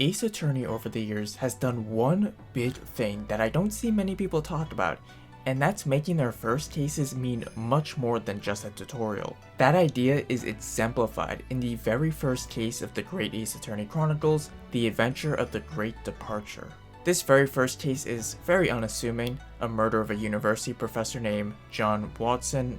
Ace Attorney over the years has done one big thing that I don't see many people talk about, and that's making their first cases mean much more than just a tutorial. That idea is exemplified in the very first case of the Great Ace Attorney Chronicles, The Adventure of the Great Departure. This very first case is very unassuming, a murder of a university professor named John Wilson,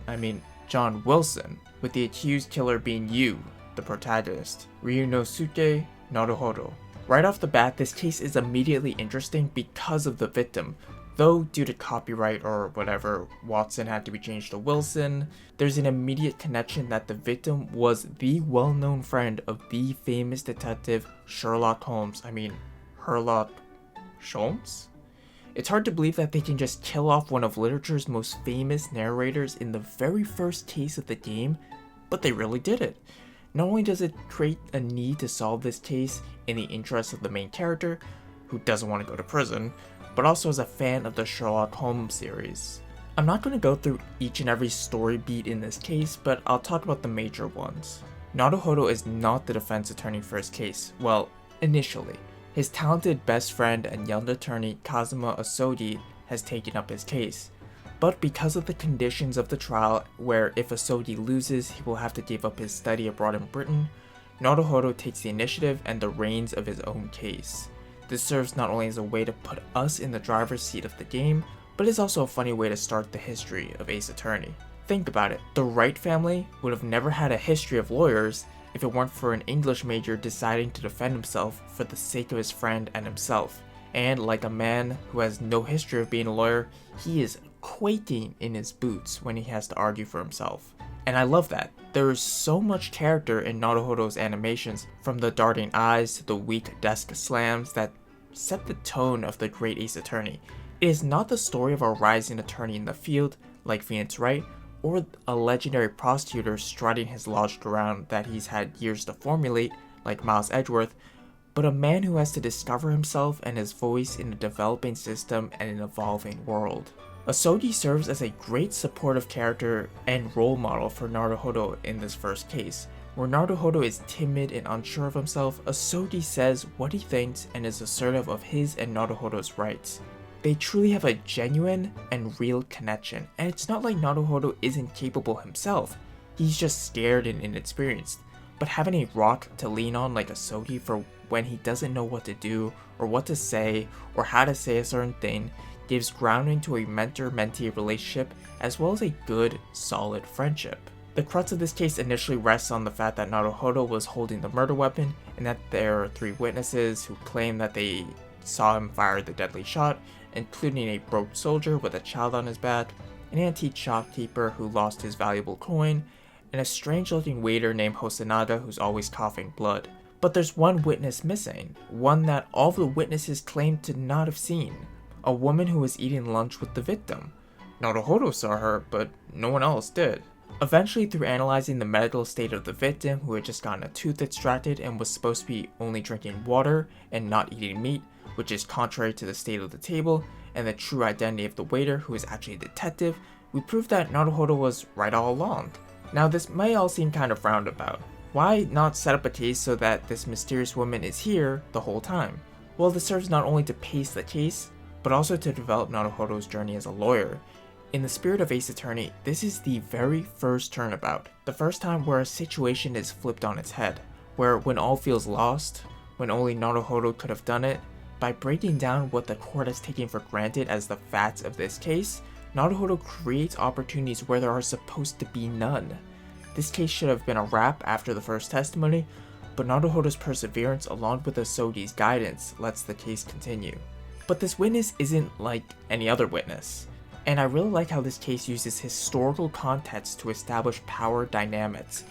with the accused killer being you, the protagonist, Ryunosuke Naruhodo. Right off the bat, this case is immediately interesting because of the victim. Though due to copyright or whatever, Watson had to be changed to Wilson, there's an immediate connection that the victim was the well-known friend of the famous detective Sherlock Holmes. Herlock Sholmes? It's hard to believe that they can just kill off one of literature's most famous narrators in the very first case of the game, but they really did it. Not only does it create a need to solve this case in the interest of the main character, who doesn't want to go to prison, but also as a fan of the Sherlock Holmes series. I'm not going to go through each and every story beat in this case, but I'll talk about the major ones. Naruhodo is not the defense attorney for his case, well, initially. His talented best friend and young attorney Kazuma Osodi has taken up his case. But because of the conditions of the trial, where if Osodi loses he will have to give up his study abroad in Britain, Naruhodo takes the initiative and the reins of his own case. This serves not only as a way to put us in the driver's seat of the game, but is also a funny way to start the history of Ace Attorney. Think about it, the Wright family would have never had a history of lawyers if it weren't for an English major deciding to defend himself for the sake of his friend and himself. And like a man who has no history of being a lawyer, he is quaking in his boots when he has to argue for himself. And I love that. There is so much character in Naruhodo's animations, from the darting eyes to the weak desk slams that set the tone of the Great Ace Attorney. It is not the story of a rising attorney in the field, like Phoenix Wright, or a legendary prosecutor strutting his logic around that he's had years to formulate, like Miles Edgeworth, but a man who has to discover himself and his voice in a developing system and an evolving world. Osodi serves as a great supportive character and role model for Naruhodo in this first case. Where Naruhodo is timid and unsure of himself, Osodi says what he thinks and is assertive of his and Naruhodo's rights. They truly have a genuine and real connection, and it's not like Naruhodo isn't capable himself, he's just scared and inexperienced. But having a rock to lean on like Osodi for when he doesn't know what to do, or what to say, or how to say a certain thing, gives grounding to a mentor-mentee relationship as well as a good, solid friendship. The crux of this case initially rests on the fact that Naruhodo was holding the murder weapon and that there are 3 witnesses who claim that they saw him fire the deadly shot, including a broke soldier with a child on his back, an antique shopkeeper who lost his valuable coin, and a strange-looking waiter named Hosonaga who's always coughing blood. But there's one witness missing, one that all the witnesses claim to not have seen. A woman who was eating lunch with the victim. Naruhodo saw her, but no one else did. Eventually, through analyzing the medical state of the victim, who had just gotten a tooth extracted and was supposed to be only drinking water and not eating meat, which is contrary to the state of the table, and the true identity of the waiter, who is actually a detective, we proved that Naruhodo was right all along. Now, this may all seem kind of roundabout. Why not set up a case so that this mysterious woman is here the whole time? Well, this serves not only to pace the case, but also to develop Naruhodo's journey as a lawyer. In the spirit of Ace Attorney, this is the very first turnabout, the first time where a situation is flipped on its head, where when all feels lost, when only Naruhodo could have done it, by breaking down what the court has taken for granted as the facts of this case, Naruhodo creates opportunities where there are supposed to be none. This case should have been a wrap after the first testimony, but Naruhodo's perseverance along with Osodi's guidance lets the case continue. But this witness isn't like any other witness, and I really like how this case uses historical context to establish power dynamics.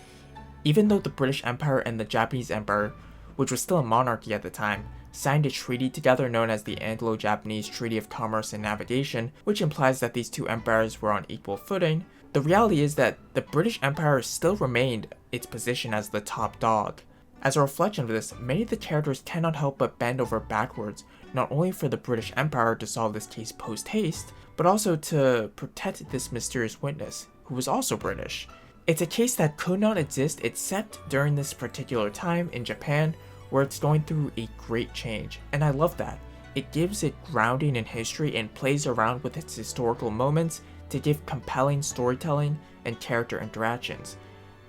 Even though the British Empire and the Japanese Empire, which was still a monarchy at the time, signed a treaty together known as the Anglo-Japanese Treaty of Commerce and Navigation, which implies that these two empires were on equal footing, the reality is that the British Empire still remained its position as the top dog. As a reflection of this, many of the characters cannot help but bend over backwards, not only for the British Empire to solve this case post-haste, but also to protect this mysterious witness, who was also British. It's a case that could not exist except during this particular time in Japan, where it's going through a great change, and I love that. It gives it grounding in history and plays around with its historical moments to give compelling storytelling and character interactions.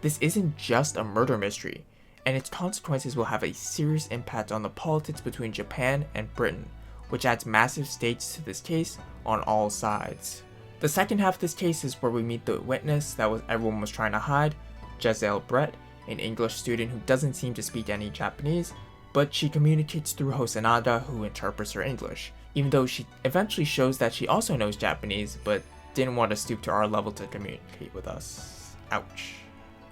This isn't just a murder mystery, and its consequences will have a serious impact on the politics between Japan and Britain, which adds massive stakes to this case on all sides. The second half of this case is where we meet the witness that everyone was trying to hide, Giselle Brett, an English student who doesn't seem to speak any Japanese, but she communicates through Hosonaga, who interprets her English, even though she eventually shows that she also knows Japanese, but didn't want to stoop to our level to communicate with us. Ouch.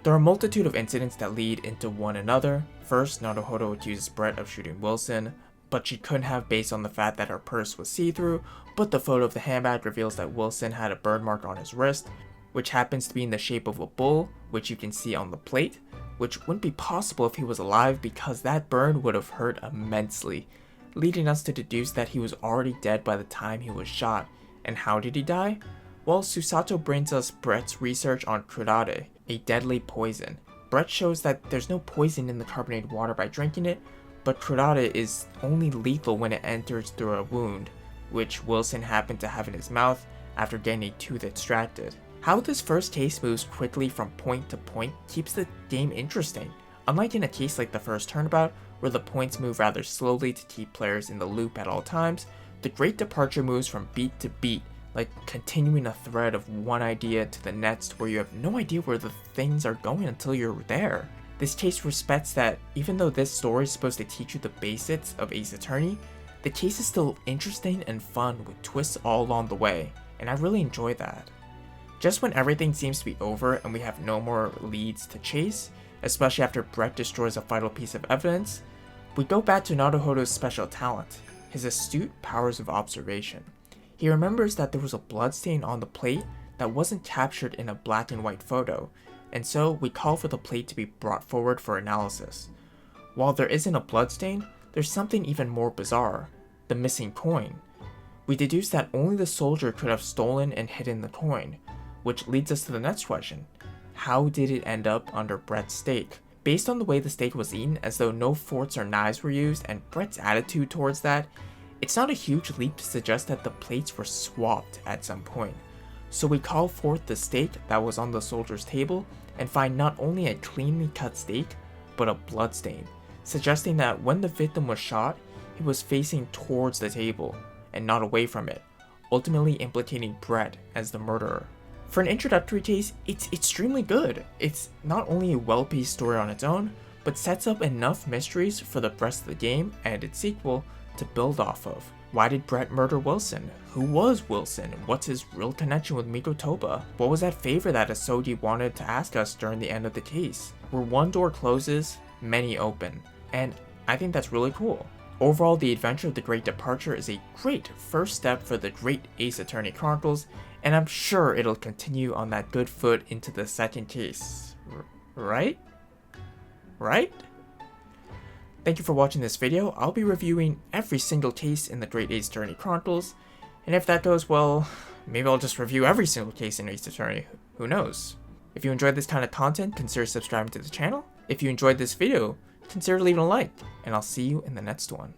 There are a multitude of incidents that lead into one another. First, Naruhodo accuses Brett of shooting Wilson, but she couldn't have based on the fact that her purse was see-through, but the photo of the handbag reveals that Wilson had a burn mark on his wrist, which happens to be in the shape of a bull, which you can see on the plate, which wouldn't be possible if he was alive because that burn would have hurt immensely, leading us to deduce that he was already dead by the time he was shot. And how did he die? Well, Susato brings us Brett's research on curare, a deadly poison. Brett shows that there's no poison in the carbonated water by drinking it, but curare is only lethal when it enters through a wound, which Wilson happened to have in his mouth after getting a tooth extracted. How this first case moves quickly from point to point keeps the game interesting, unlike in a case like the first turnabout, where the points move rather slowly to keep players in the loop at all times. The Great Departure moves from beat to beat, like continuing a thread of one idea to the next where you have no idea where the things are going until you're there. This case respects that even though this story is supposed to teach you the basics of Ace Attorney, the case is still interesting and fun with twists all along the way, and I really enjoy that. Just when everything seems to be over and we have no more leads to chase, especially after Brett destroys a vital piece of evidence, we go back to Naruhodo's special talent, his astute powers of observation. He remembers that there was a bloodstain on the plate that wasn't captured in a black and white photo, and so we call for the plate to be brought forward for analysis. While there isn't a bloodstain, there's something even more bizarre, the missing coin. We deduce that only the soldier could have stolen and hidden the coin, which leads us to the next question. How did it end up under Brett's steak? Based on the way the steak was eaten, as though no forks or knives were used, and Brett's attitude towards that, it's not a huge leap to suggest that the plates were swapped at some point. So we call forth the steak that was on the soldier's table and find not only a cleanly cut steak, but a bloodstain, suggesting that when the victim was shot, he was facing towards the table and not away from it, ultimately implicating Brett as the murderer. For an introductory case, it's extremely good. It's not only a well-paced story on its own, but sets up enough mysteries for the rest of the game and its sequel to build off of. Why did Brett murder Wilson? Who was Wilson? What's his real connection with Mikotoba? What was that favor that Asogi wanted to ask us during the end of the case? Where one door closes, many open. And I think that's really cool. Overall, the adventure of the Great Departure is a great first step for the great Ace Attorney Chronicles, and I'm sure it'll continue on that good foot into the second case. Right? Right? Thank you for watching this video. I'll be reviewing every single case in the Great Ace Attorney Chronicles, and if that goes well, maybe I'll just review every single case in Ace Attorney. Who knows? If you enjoyed this kind of content, consider subscribing to the channel. If you enjoyed this video, consider leaving a like, and I'll see you in the next one.